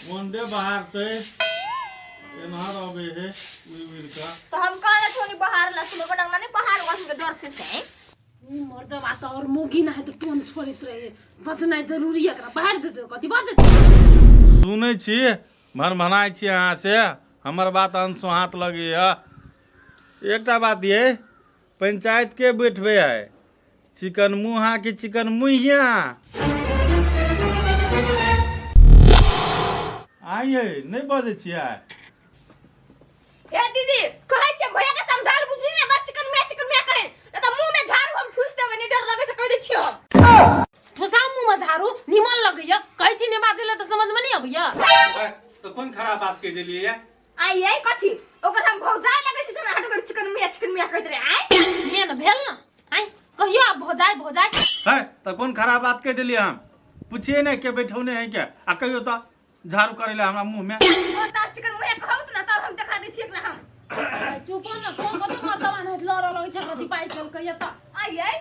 मुंडे बाहर थे एनहर अबे है उइर का तो हम कहा छोनी बाहर ला सुनो बडंग नहीं बाहर वास के डर से है मर्द बात और मोगी ना है तो टोन छोड़ित रहे बजना जरूरी है एकरा बाहर दे दे कथि बाजत सुनै छी भनभनाइ छी अहाँ से हमर बात अंश हाथ लगे है एकटा बात ये पंचायत के बैठबे है चिकन मुहा कि चिकन मुहिया आइए नहीं बजे छियै ए दीदी कहै छै भैया के समझाल बुझली ना बस चिकन में कहे न त मुंह में झाड़ू हम ठूस देबे नहीं डर लगे से कह दे छी हम ठोसा मुंह में झाड़ू निमन लगैया कहै छी ने बाजेले तो समझ में नहीं अबैया तो कोन खराब बात कह देलिए आइए कथि ओकर हम भौजाई लगे से समय हट कर चिकन में कहत रे आइ ये न भेल ना आई कहियो आप भौजाई है तो कोन खराब बात कह देलिए हम पूछिए ना के बैठौने है क्या आ कहियो तो झाड़ू करे ला हमरा मुंह में ओ ता चिकन में कहत ना तब हम दिखा दे छी एकरा हम चुप न को कत मर्दवा ने लड़ लड़ छै कथि पाइ चल कहिया त आइए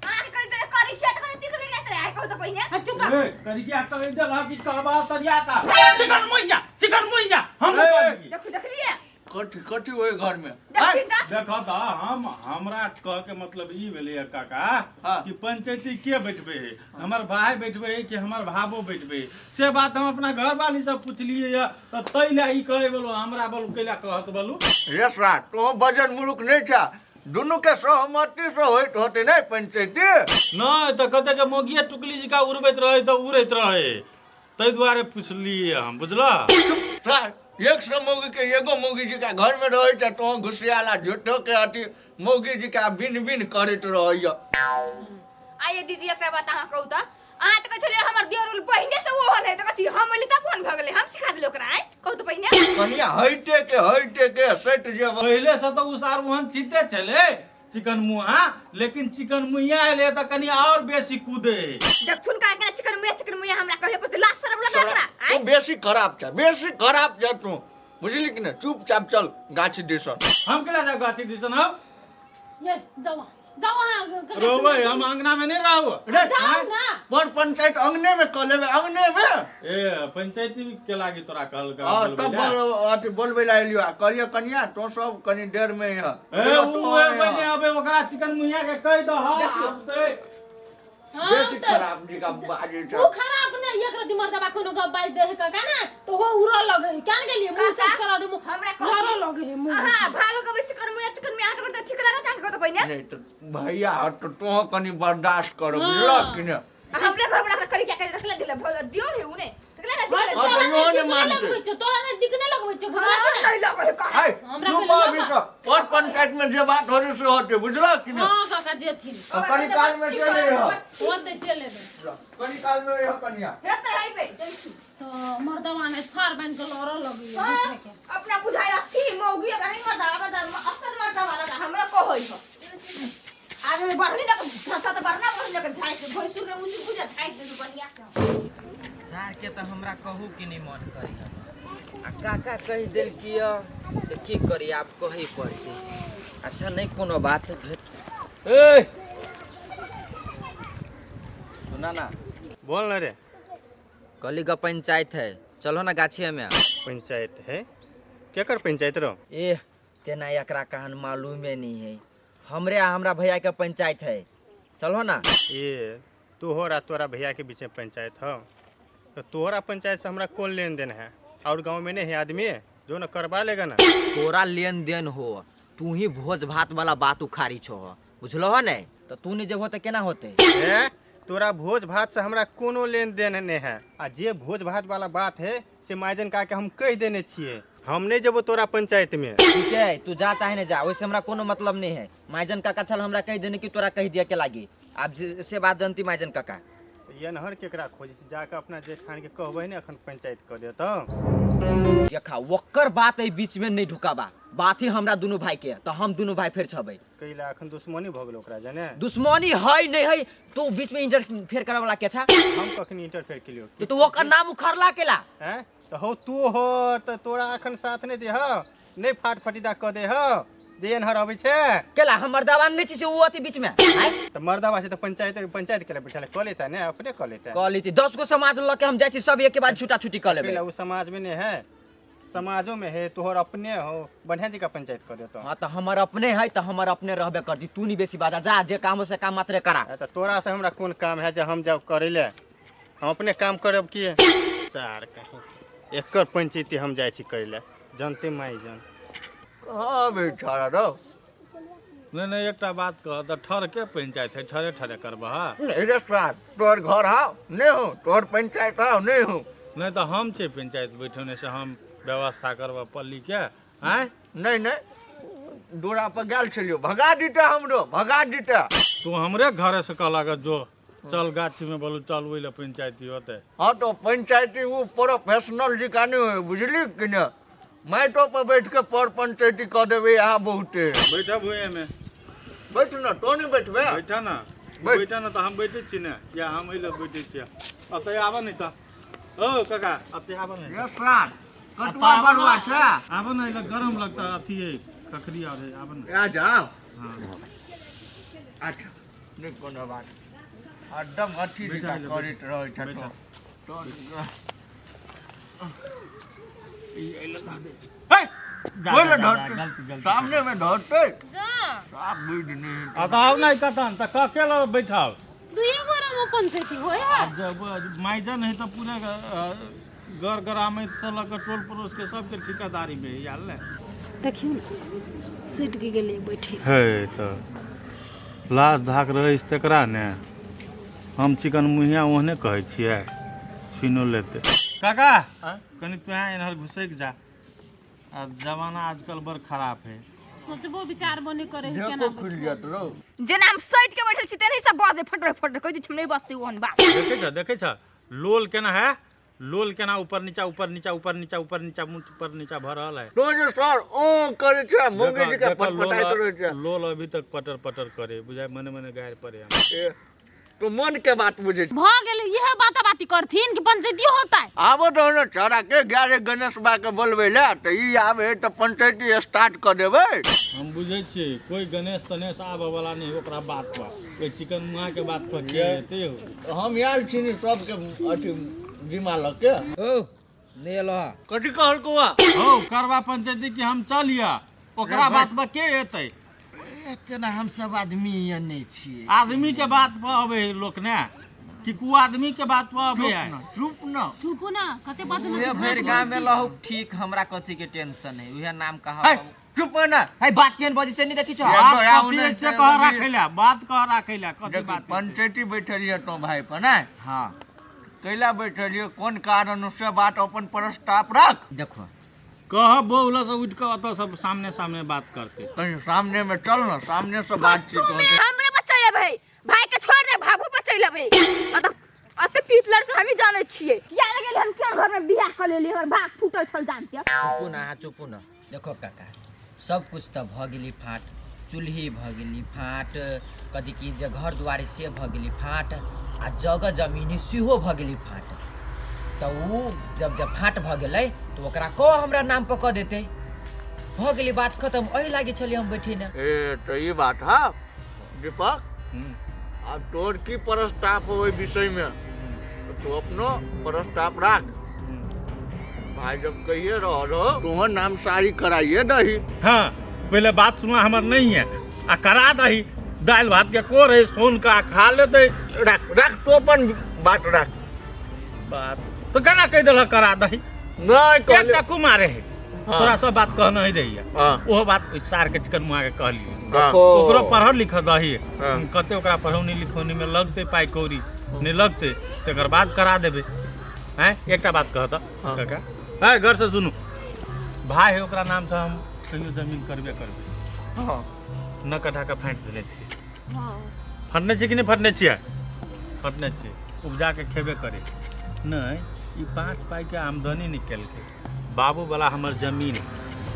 आन कर दे करी खेत कर दिख ले रे आइ कहत पहिने चुप ए करी क्या तो इधर आ कि कहबा तरिया का चिकन मुइया हम देख लिए कथी ओए घर में देखो तो हमरा कह के मतलब ई भेलै काका कि पंचायती के बैठबे है हमर भाई बैठबे है कि हमर भाबो बैठबे से बात हम अपना घर वाली से पूछलिए या तो तैला ई कहे बोलो हमरा बोलो कैला कहत बोलो रेसरा तो बजन मुरुक नहीं था दोनों के सहमति से होते नहीं पंचायती नहीं तो कहते के मोगिया टुकली जी का उड़बैत रहे तो उड़ैत रहे तै दुआरे पूछलिए हम बुझला एक सौ मौगी के एगो मौगी जी का घर में रहे छै तो घुसियाला झूठो के अथी मौगी जी का बिन बिन करैत रहैया आइए दीदी एकरा बात अहाँ कहू त अहाँ त कहै हमर दियोर पहिने से वो नै त कथि हम एली त कोन भ गेलै हम सिखा देलियै ओकरा आइ कहू त पहिने कनिया हइटे के सट जे पहले से तो उसार वहन चिंते चले चिकन मुहा लेकिन चिकन मुहिया आले त कनी और बेसी कूदे देख सुन का के चिकन मुहिया हमरा कहियो को लास्ट शर्म लगा हमरा तू बेसी खराब छ तू बुझली कि ना चुपचाप चल गाछी दिसन हम केला जा गाछी दिसन हो ये जाओ रो भाई हम अंगना में नहीं रहू जाओ ना पर पंचायत अंगने में कर लेबे अंगने में ए पंचायती के लागी तोरा कहल हां तब अथी बोलबे ला लियो करिया कनिया तो सब कनी देर में है ए ओए बने अबे ओकरा चिकन मुहिया के कह दो हां दे बेसी खराब जी का बाजे छ वो खराब ने एक रति मर्दबा कोनो गप बाज दे का ना तो वो उड़ा लगे केन गेलिए मुंह से करा दे हमरा लड़ लगे मुंह हां भागो के चिकन मुहिया हट कर ठीक लगा जान कहू त पहिने नहीं तो भैया तो कनी बर्दाश्त करो बुझला कि ना हमरे घर वाला करी क्या कर रखले दिले दियोर है उने तोरा ने दिखने लगबै छ बुझला कि नहीं लगे का हाय चुप अभी तो और पंचायत में जे बात हो से होते बुझला कि ना हां काका जेथिन कनी काल में चले हो ओते चले दे कनी काल में हो कनिया हेते आई पे तो मर्दवा ने फार बन के लड़ लगी दूसरे के अपना बुझाया थी मौगी नहीं मर्दा अक्सर मर्दा वाला हमरा कहै हो आगे बढ़नी ना धसा तो बढ़ना बढ़ने के झाई से भोई सुर मुझे बुझा झाई दे बढ़िया से सार के तो हमरा कहू कि नहीं मन करी आ काका कह दिल कि से की करी आप कही पड़ती अच्छा नहीं कोनो बात ए सुना ना बोल ना रे कली का पंचायत है चलो ना गाछी में पंचायत है क्या कर पंचायत रहो ए तेना एकरा कहन मालूम नहीं है हमरे हमरा भैया के पंचायत है चलो ना ये तोहरा तोरा भैया के बीच में पंचायत हो तो तोहरा पंचायत से हमरा कौन लेन देन है और गांव में नहीं है आदमी जो न करवा लेगा ना तोरा लेन देन हो तू ही भोज भात वाला बात उखाड़ी छो बुझलो हो नहीं तो तू नहीं जब होते केना होते तोरा भोज भात से हमरा कोनो लेन देन नहीं है आ जे भोज भात वाला बात है से माइजन का के हम कह देने छिए हम नहीं जब तोरा पंचायत में ठीक है तू जा चाहे नहीं जा वैसे हमरा कोनो मतलब नहीं है माइजन काका चल हमरा कह देने की तोरा कह दिया के लागी आप से बात जानती माइजन काका ये नहर केकरा खोज जाके अपना जेठान के कहबे ने अखन पंचायत कर देतो देखा वक्कर बात ए बीच में नहीं ढुकाबा बात ही हमरा दोनों भाई के तो हम दोनों भाई फिर छबे कैला अखन दुश्मनी भ गेल ओकरा जाने दुश्मनी है नहीं है तो बीच में इंटरफेयर करे वाला के छा हम कखनी इंटरफेयर केलियो तो वक्कर नाम उखड़ला केला हैं तो हो तू हो तो तोरा अखन साथ नहीं दे हो नहीं फाट फटीदा क दे हो जे एनहर अबै छै केला हमर दबान नहीं से वो अति बीच में आय तो मर्दावा से तो पंचायत के लिए बैठल कह लेता है ना, अपने कह लेता है। कहली थी 10 गो समाज लके हम जाय छी सब एक के बाद छूटा छूटी कर लेबे। पहले वो समाज में नहीं है, समाजों में है, तोहर अपने हो, बढ़िया जी का पंचायत कर देता। हां तो हमर अपने है तो हमर अपने रहबे कर दी, तू नहीं बेसी बाजा जा, जे काम से काम मात्र करा। तो तोरा से हमरा कौन काम है जे हम जब करे ले, हम अपने काम करब की सार कहीं एकर पंचायती हम जाय छी करे ले, जानते माई जान कहाँ बेचारा रो नहीं एकटा बात कह तो ठर के पंचायत है, ठरे ठरे करबा रे सार तोर घर हाउ नहीं हो, तोर पंचायत हाउ नहीं हो। नहीं तो हम छे पंचायत बैठने से हम व्यवस्था करबा पल्ली के आय नहीं नहीं दूरा पर गेल छलियो, भगा दीटा हमरो, भगा दीटा। तू हमरे घरे से कहला जो चल गाछी में बोलू चल वही ले पंचायती होते। हाँ तो पंचायती वो प्रोफेशनल जी का नहीं हो, बुझली कि न, मैटो पर बैठ के पर पंचायती कर देवे यहाँ बहुते। बैठा हुए में बैठ ना, तो नहीं बैठबे, बैठा ना बैठा ना तो हम बैठे छी ना, या हम अइले बैठे छी। अतै आबा नहीं तो ओ काका अतै आबा नहीं रे सार कटवा बरुआ छे, आबा ना, इला गरम लगता अथी है ककरी और है आबा ना। आ जाओ। हां अच्छा नहीं कोनो बात, एकदम अथी दिखा करित रहे छ बैठा। तो बोले धरते सामने में धरते जा आप बुझ नहीं। अताव नहीं कतन त ककेला बैठाओ। दुई गोरा में पंचायती होय है। अब जब माइजन है तो पूरे घर ग्रामीण से लग टोल पड़ोस के सबके ठिकादारी में यार ले देखियो ना सीट के गेले बैठे है तो लाश धाक रहे तकरा ने हम चिकन मुहिया ओहने कहै छियै, सुनो लेते काका कनी तू यहाँ इधर घुसैक जा। अब जमाना आजकल बड़ खराब है, सोचबो विचार बने करे है देखो खुल जात रो जेना हम सैट के बैठल छी तेनही सब बाजे फटर फटर कहि दी हम नहीं बसते ओहन बात। देखे छ लोल केना है, लोल केना ऊपर नीचा ऊपर नीचा ऊपर नीचा ऊपर नीचा मुंह ऊपर नीचा भरल है। तो जो सर ओ करे छ मोगी जी का देखो, पटपटाई रहे छ, लोल अभी तक पटर पटर करे बुझाय मने मने गायर पड़े हम। तो मन के बात बुझे भ गेले यह बाती करथिन कि पंचायती होता है। आबो तो न छोरा के ग्यारे गणेश बा के बोलबे ले तो ई आवे तो पंचायती स्टार्ट कर देबे। हम बुझे छियै कोई गणेश तनेश आबे वाला नहीं, ओकरा बात पर कोई चिकन मुहा के बात पर के हेते हो। हम यार छिनी सब के अथी जिमा लके ओ ले लो कथी कहल कोआ हो करवा पंचायती की हम चलिया, ओकरा बात पर के हेतै। इतना हम सब आदमी ये नहीं छी, आदमी के बात पर अबे लोक ने कि कु आदमी के बात पर अबे है। चुप न चुपो ना कते बात उहे ना भर गांव में लहु ठीक, हमरा कथी के टेंशन है, उहे नाम कहा है चुप न है बात केन बजी से नहीं देखी छ। बात कथी से कह राखैला, बात कह राखैला कथी बात है? पंचायती बैठलिए तो भाई पर ना हां कैला बैठलिए कोन कारण से बात अपन प्रस्ताव रख। देखो कह बोला से उठ के अत सब सामने सामने बात करते। कहीं सामने में चल न, सामने से बातचीत होते। हमरे बच्चा भाई भाई के छोड़ दे भाभू बच्चा लेबे मतलब अते पीतलर से हम ही जाने छिए किया लगे हम के घर में बियाह कर लेली हमर भाग फूटल छल जानते। चुपू ना देखो काका सब कुछ तो भ गेली फाट, चूल्ही भ गेली फाट, कथी की जे घर दुआरी से भ गेली फाट, आ जगह जमीन सेहो भ गेली फाट। तो वो जब फाट भ गेलै तो ओकरा को हमरा नाम पर क देते, भ गेली बात खत्म। एही लागे छली हम बैठी ना। ए तो ये बात है दीपक, अब तोर की प्रस्ताव हो ओई विषय में तो अपनो प्रस्ताव रख। भाई जब कहिए रहो तो नाम सारी कराइए दही। हाँ पहले बात सुना हमर नहीं है आ करा दही, दाल भात के को रहे सोन का खा लेते। रख रख तो अपन बात रख। बात तो केना कह देला करा दही, नहीं एकटा कहले कुमारे है हाँ। तोरा सब बात कहना ही रही है। हाँ। वो बात सार के चिकन मुहा के कहली हाँ। ओकरो पढ़ल लिखल दही हाँ। कते ओकरा पढ़ौनी लिखौनी में लगते पाई कौड़ी नहीं लगते तकर बाद करा देबे हैं। एकटा बात कहता हाँ। काका है घर से सुनू, भाई है ओकरा नाम से हम कहियो जमीन करबे करबे। हाँ न कटा के फाँट देने छियै। हां फटने छियै कि नहीं फटने छियै? फटने छियै, उपजा के खेबे करे नहीं। ई 5 पाई के आमदनी निकल के बाबू वाला हमर जमीन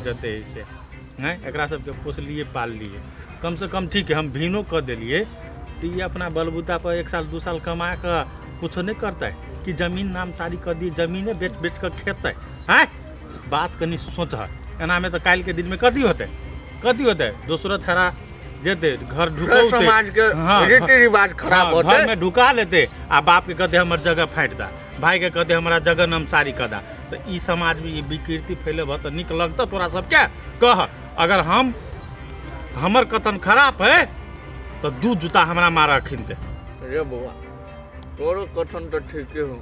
जते से हैं एकरा सबके पोसलिए पाल लिए, कम से कम ठीक है हम भीनो कर दिलिए तो ये अपना बलबूता पर 1 साल 2 साल कमा कर कुछ नहीं करता है कि जमीन नाम सारी कर दी, जमीने बेच बेच कर खेत है। बात कनी सोच है एना में तो काल के दिन में कथी होते कथी होते दूसरा छड़ा जेते घर रे ढुकौते समाज के हाँ, रीति रिवाज खराब हाँ, होते घर में ढुका लेते आ बाप के कहते हमर जगह फाटि दा, भाई के कहते हमारा जगह नमसारी कर दा। तो ई समाज में ये विकृति फैले तो निक लगता तोरा सबके कह। अगर हमर कथन खराब है तो 2 जूता हमरा मारा खिनते। रे बुआ तोरो कथन तो ठीक हो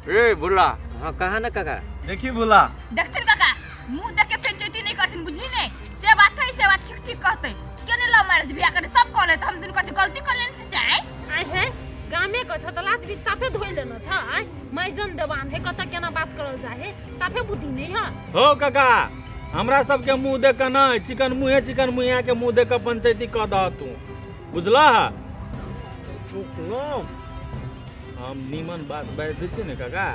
रे बुला। हाँ कहा ना काका। देखी बुला देखथिन काका मुंह देख के पंचायती नहीं करथिन बुझली नहीं से बात है से बात ठीक ठीक कहते केने लव मैरिज बियाह करे सब कहले त हम दुनु कथि गलती कर लेन से आइ है गामे को छ त लाज भी साफे धोइ लेन छ आइ मैजन देवान है कत केना बात करल जाय है साफे बुद्धि नहीं है हो काका हमरा सबके मुंह देख के नहीं चिकन मुँहे के मुंह देख के पंचायती कह द तू बुझला। चुप न हम नीमन बात बाज दै छी ने काका,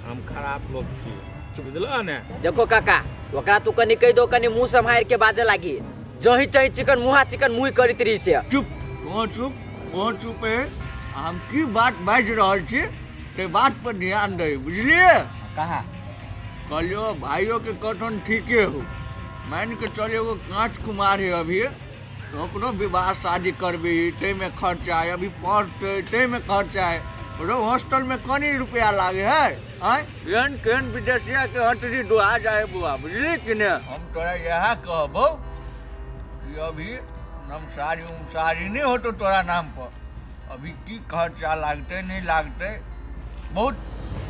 हम खराब लोग छी बुझला ने। देखो काका ओकरा तू कनी कह दो कनी मुंह संभाल के बाजे लागी जही तही चिकन मुँह करित रही से। चुप वो चुप है। हम की बात बाज रहल छी ते बात पर ध्यान दे बुझलिए। कहा कलियो भाइयों के कथन ठीके हो। मान के चले वो कांच कुमार है अभी तो ओकरो विवाह शादी करबी ते में खर्चा है, अभी पढ़ते ते में खर्चा है। रो हॉस्टल में कनी रुपया लागे है आय केन विदेशिया के हटरी दुआ जाए बुआ बुझली कि ने। हम तोरा यह कहबो कि अभी नमसारी नहीं हो तो तोरा नाम पर अभी की खर्चा लागते नहीं लागते बहुत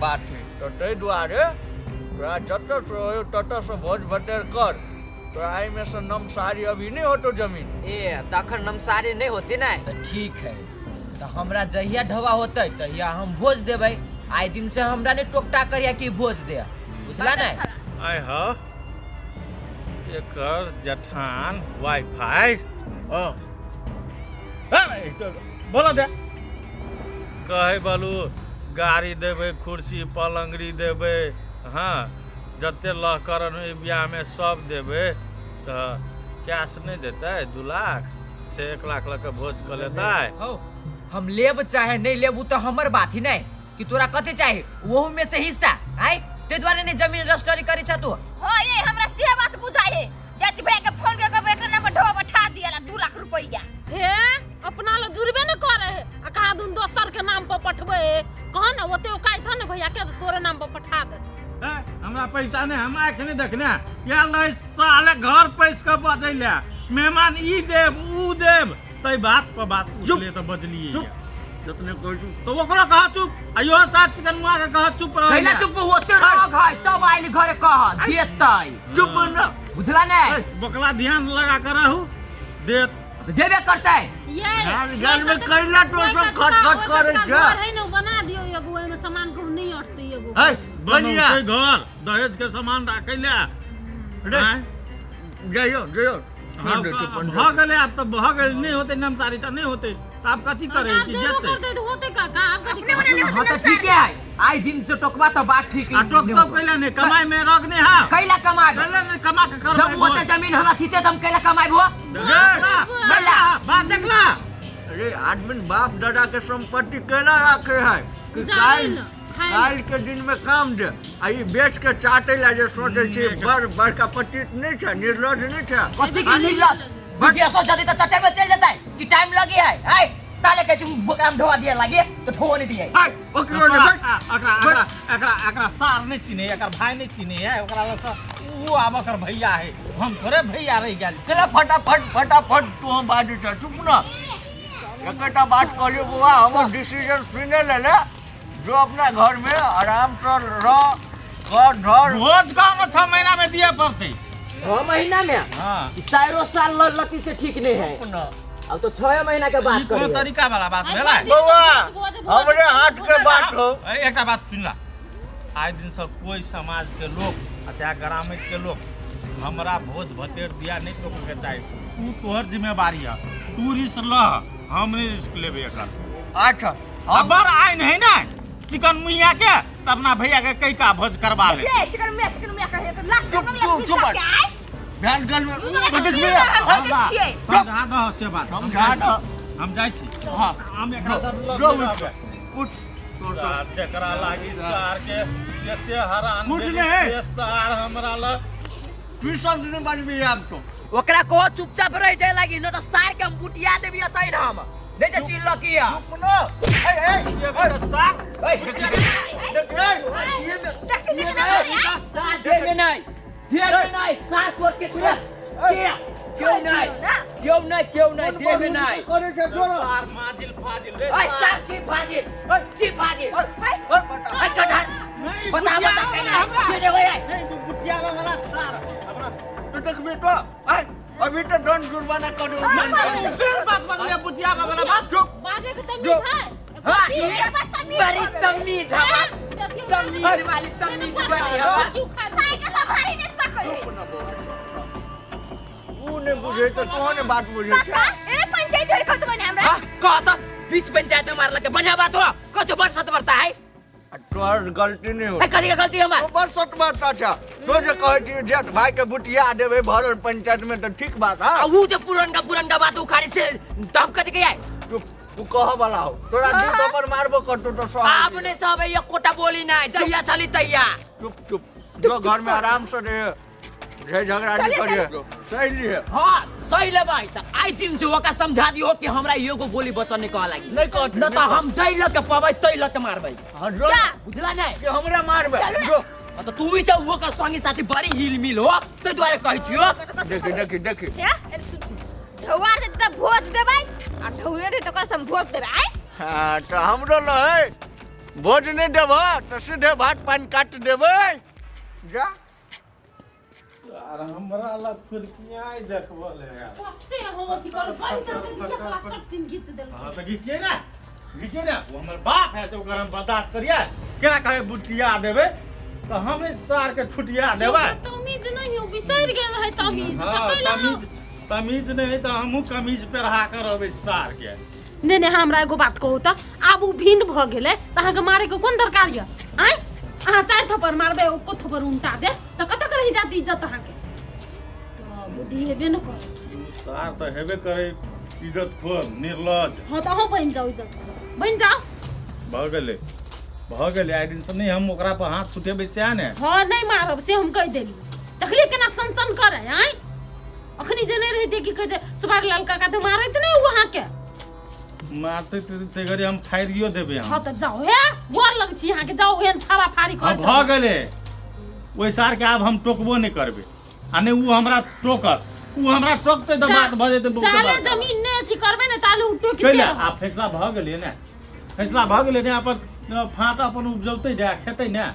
बात है। तो ते दुआरे तोरा जत से भोज भटेर कर तोरा आई में से नमसारी अभी नहीं हो तो जमीन ए तखन नमसारी नहीं होती ना तो ठीक है। तो हमरा जहिया ढवा होते तहिया हम भोज देबै। आइ दिन से हमरा ने टोकटा करिया कि भोज दे बुझला ना। आय ह एकर जठान वाईफाई बोला दे कहे बोलू गाड़ी देवे कुर्सी पलंगड़ी देवे हाँ जते लहकरन ब्याह में सब देवे तो कैश नहीं देते 2 लाख से 1 लाख लग भोज कर लेता है। हो हम लेब चाहे नहीं लेब तो हमर बात ही नहीं कि तोरा कते चाहे वो में से हिस्सा आइ ते द्वारे ने जमीन रजिस्ट्री करी छ तू। हो ये हमरा से बात बुझाई है जज भाई के फोन के बेटा नंबर ढो बैठा दिया 2 लाख रुपया हे अपना लो जुड़बे न करे है आ कहा दुन दोसर के नाम पर पठबे कह न ओते ओकाई था न भैया के तोरे नाम पर पठा दे। हमरा पैसा नहीं हम आँख नहीं देखने यार नहीं साले घर पैस के बचैले मेहमान ई देव ऊ देव तई बात पर बात पूछले तो बदलिए जतने कोई चुप तो ओकरो कहा चुप आयो साथ चिकन मुआ के कहा चुप रह कैला चुप होते रह घाय तब आइल घरे कह देतै चुप न बुझला ना। बकला ध्यान लगा कर रहू देत देबे करतै ये गाल में कैला तो सब खट करे छ है न बना दियो एगो एमे सामान को नहीं अटते एगो है बनिया घर दहेज के सामान राखे ले रे जइयो छोड़ दे चुप भ गेले अब तो भ गेल नहीं होते नमसारी तो नहीं होते तो आप कथी करे कि जो जत करते तो होते काका आप कथी हां तो ठीक है आई दिन से टोकवा तो बात ठीक आ टोक तो कैला नहीं कमाई में रग नहीं हां कैला कमाई कैला नहीं कमा के कर जब होते जमीन हमरा छीते हम कैला कमाइबो बात देखला। अरे आदमी बाप दादा के संपत्ति कैला रखे है कि काल के दिन में काम दे आई बेच के चाटे ला जे सोचे छी बड़का पट्टित नहीं छ निर्लज नहीं छ कथी के निर्लज विदेशो जदी तो चटे में चल जाता है कि टाइम लगी है आई ताले के तुम बकराम ढोवा दिए लागे तो ढोवा नहीं दिए हाय ओकरो ने एकरा सार नहीं चिने एकर भाई नहीं चिने है ओकरा वो आबकर भैया है हम थोड़े भैया रह गेल चला फटाफट तू हम बाजू छ चुप न एकटा बात कहलियो बुआ हम डिसीजन सुने ले जो अपना घर में आराम से रह कर धर भोज का 6 महीना में दिए पड़ते 6 महीना में हां 4 साल लती से ठीक नहीं है अब तो 6 महीना के बात कौन करिए तरीका वाला बात भेला बुआ हमरे हाथ के बात हो एकटा बात सुनला आज दिन सब कोई समाज के लोग चाहे ग्रामीण के लोग हमरा भोज भतेर दिया नहीं तो के चाहिए तू तोहर जिम्मेवारी है तू रिस्क ल हम नहीं रिस्क लेबे एकर अच्छा अबर आइ नहीं ना चिकन मुइया के तब ना भैया के कई का भोज करवा ले ये चिकन में कहे कर लास्ट चुप ध्यान गल में समझा दो से बात समझा दो हम जाई छी हां हम एकरा जो उठ जकरा लागी सार के एते हैरान कुछ नहीं ये सार हमरा ल तू सब दिन बाज भी आम तो ओकरा को चुपचाप रह जाए लगी न तो सार के हम बुटिया देबी अतै न हम नहीं तो चिल्ल किया सुनो ये बड़ा सार सार देबे नहीं सार कोट के छुरा किया क्यों नहीं देबे नहीं करे के छोड़ो सार माजिल फाजिल रे ओए सार छी फाजिल ओए कठा बता के दे ओए नहीं तू बुटिया वाला सार अपना टटक बेटो अभी तो दंड जुर्माना करो फिर बात बदले बुटिया वाला बात चुप बाजे के तमीज है हां ये बड़ी तमीज है तमीज वाली तमीज वाली है साई का सब भारी ने सकै उने बुझे तो कौन बात बुझे काका ए पंचायत होय खत बने हमरा कह तो बीच पंचायत में मारला के बढ़िया बात हो कतो बरसत बरता है तोर गलती नहीं हो कदी का गलती हमार बरसत बात अच्छा तो जे कहे छी जेठ भाई के बुटिया देबे भरल पंचायत में तो ठीक बात हां ऊ जे पुरन का बात उखाड़ी से तम कदी के आए तू कह वाला हो तोरा जूतो पर मारबो कटो तो सह आपने सब एक कोटा बोली ना जहिया चली तैया चुप जो घर में आराम से रहे जे झगड़ा नहीं करिए सही है हां सही ले भाई त आई दिन से ओका समझा दियो कि हमरा एगो गोली बचन निकल लागी नहीं कट न तो हम जइल के पबै तइल के मारबै हां जो बुझला नहीं कि हमरा मारबे जो तो तू ही चाह ओका संगी साथी बड़ी हिल मिल हो ते द्वारे कहै छियो देखी या धवार दे त भोज देबै आ धवे दे त कसम भोज देबै आइ हां तो हमरो ल है भोज नहीं देबो तो सीधे भात पानी काट देबै जा यार हमरा ला फुरकियां देखबो ले यार पत्ते हो थी कर करके दिया प्लास्टिक सिन खींच देल हां तो घिचिए ना वो हमर बाप है से ओकर हम बर्दाश्त करिए केना कहे बुटिया देबे तो हम सार के छुटिया देबे तमीज नहीं हो बिसर गेल है तमीज त हाँ, कहला तमीज नहीं तो हमहू कमीज पे रहा कर अबे सार के ने हमरा एगो बात कहू त आब उ भिंड भ गेले त अहाँ के मारे के कोन दरकार य आइ अहाँ चार थप्पड़ मारबे को थप्पड़ उल्टा दे त कत रही जाती इज्जत अहाँ के तो बुद्धि हेबे न कर सार तो हेबे करे इज्जत खोर निर्लज हां त अहाँ बन जाओ इज्जत खोर बन जाओ भ गेले आइ दिन से नहीं हम ओकरा पर हाथ छुटेबे से ने हां नहीं मारब से हम कह देली तखली केना सनसन करे आइ अखनी जे नहीं रहती कि कहे सुबार लाल काका तो मारत नहीं वहां के मारते ते गरे हम फायरियो देबे हम हां त जाओ हे गोर लग छी यहां के जाओ हेन फारा फारी कर भ गेले ओइ सार के आब हम टोकबो नहीं करबे आ नहीं उ हमरा टोकत उ हमरा टोकते त बात भ जेते चाले जमीन ने अथी करबे ने ताले उ टोक कैला आ फैसला भ गेले ने फैसला भ गेले ने अपन फाटा अपन उपजौते जा खेते ने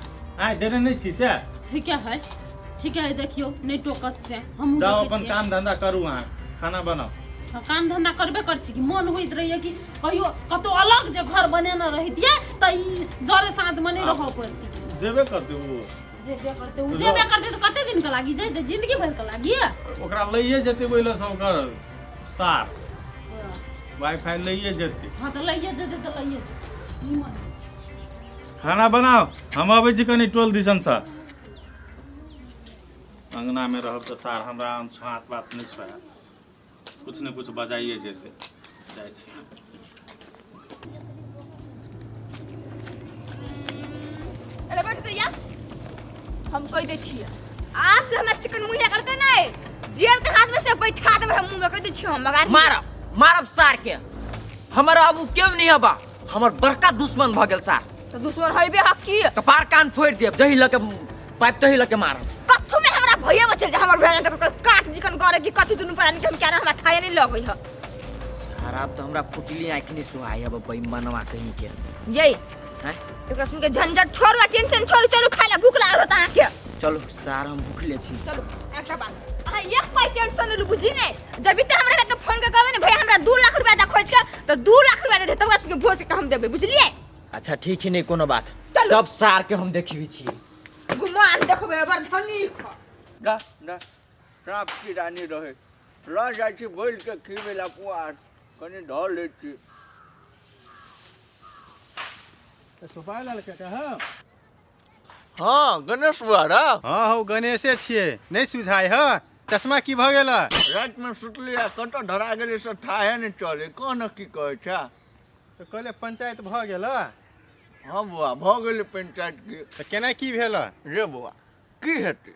आइ देने नहीं छी से ठीक है देखियो नहीं टोकत से हम जाओ अपन काम धंधा करू अहाँ खाना बनाओ काम धंधा करबे कर छी कि मन होइत रहिए कि कहियो कतो अलग जे घर बनेना रहितिए त ई जरे साँझ में नहीं रहो पड़ती जेबे करते वो जेबे करते तो कते दिन के लागी जाय जिंदगी भर के लागी ओकरा लइए जेते बोले सब ओकर सार वाईफाई लइए जेते हां त लइए जेते त लइए निमन खाना बनाओ हम आबै छी कनी टोल दिसन से अंगना में रहब त सार हमरा हाथ बात नहीं छै कुछ न कुछ बजाइए जैसे जाय छी अरे बैठ तो या हम कह दे छिए आप से हमरा चिकन मुइया करते नहीं जेल के हाथ में से बैठा देबे हम मुंह में कह दे छिए हम मगार मारब सार के हमर अब केव नहीं हबा हमर बड़का दुश्मन भ गेल सार तो दुश्मन हइबे हक की कपार कान फोड़ देब जही लके पाइप तही लके मारब कथु में हमरा भैया बचल जे हमर भैया तक काट चिकन करे कि कथि दुनु पर के हम क्या हमरा खाए नहीं लगई ह सारा तो हमरा फुटली आंख नहीं सुहाई अब बेईमानवा कहीं के यही हैं एकरा सुन के झंझट छोड़ टेंशन छोड़ चलो खाए ला भूख लागल होता के चलो सार हम भूखले छी चलो एकटा बात आ एक पाई टेंशन ले बुझी नहीं जब भी हमरा के फोन के कहबे ने भैया हमरा 2 लाख रुपया दा खोज के तो 2 लाख रुपया दे तब के भोज के हम देबे बुझलिए अच्छा ठीक ही नहीं कोनो बात चलो। तब सार के हम देखी छी गुमान देखबे बर धनी ख दा सांप की रानी रहे ल जाइ छी बोल के खीबेला पुआर कनी ढल ले छी सुपाय लाल काका हाँ हाँ गणेश बुआ रा हाँ हो गणेशे छिए नहीं सुझाय ह चश्मा की भ गेल रात में सुतली कत धरा गेली से थाहे नहीं चले कौन की कहे छा तो कहले पंचायत भ गेल हाँ बुआ भ गेली पंचायत की तो केना की भेल रे बुआ की हेतै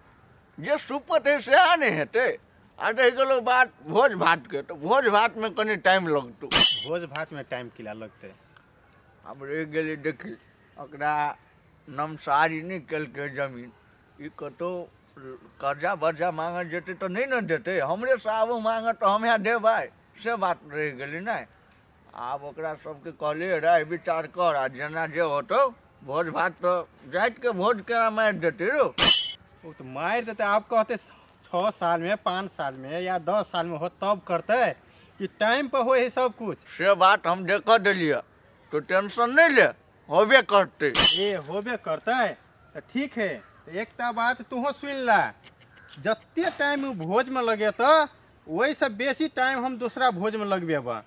जे सुपत है से नहीं हेतै आ रह गेलो बात भोज भात के, तो भोज भात में कनी टाइम लगतो। भोज भात में टाइम किला लगते? अब रह गेली देखी ओकरा नमसारी नहीं केलकै जमीन, ई कतो कर्जा वर्जा मांगे जेते तो नहीं न देते, हमरे साहब मांगे तो हम यहाँ देबै, से बात रह गेली नहीं। आब ओकरा सबके कहलिए रह विचार कर, आ जेना जे होतो भोज भात तो जाइत के भोज केना मारि देते रो। वो तो मार देते, आप कहते 6 साल में 5 साल में या 10 साल में हो तब करते कि टाइम पर हो सब कुछ। से बात हम देख दिलिए, तो टेंशन नहीं ले, होबे करते। ए होबे करते तो ठीक है। एकटा बात तूहो सुन ला, जत्ते टाइम भोज में लगे तो वही से बेसी टाइम हम दूसरा भोज में लगबेबा।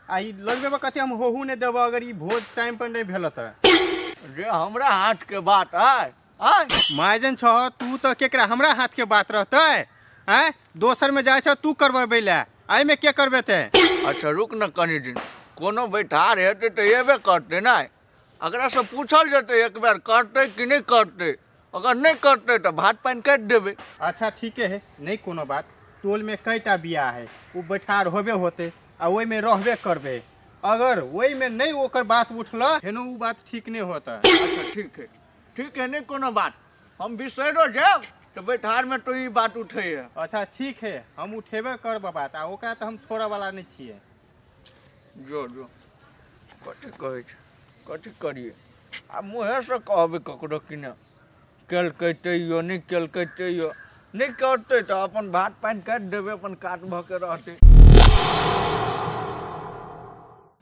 आ ई लगबेबा कते हम होहू नहीं देबा अगर ई भोज टाइम पर नहीं भेल त। जे हमरा हाथ के बात है आय मायजन छ तू तो केकरा हमरा हाथ के बात रहते हैं? दोसर में जाए छ तू करबे ला, आई में के करबेते? अच्छा रुक न कनी दिन, कोनो बैठार हेते तो एबे करते ना, अगरा से पूछल जेते एक बार करते कि नहीं करते, अगर नहीं करते तो भात पानी काट देबे। अच्छा ठीक है, नहीं कोनो बात। टोल में कईटा बिया है, वो बैठार होबे होते आ वही में रहबे करबे, अगर वही में नहीं ओकर बात उठला हेनो वो बात ठीक नहीं होता। अच्छा ठीक है नहीं कोनो बात, हम बिसरो जाब तो बैठार में तो ई बात उठे है। अच्छा ठीक है, हम उठेबे करब बात, आ ओकरा तो हम छोड़े वाला नहीं छिए। जो कथी कहै छै, कथी करिए, आ मुँहे से कहबे ककरो कि न केलकै तैयो नहीं केलकै तैयो, नहीं करते तो अपन भात पानी काट देबे, अपन काट भऽ के रहते।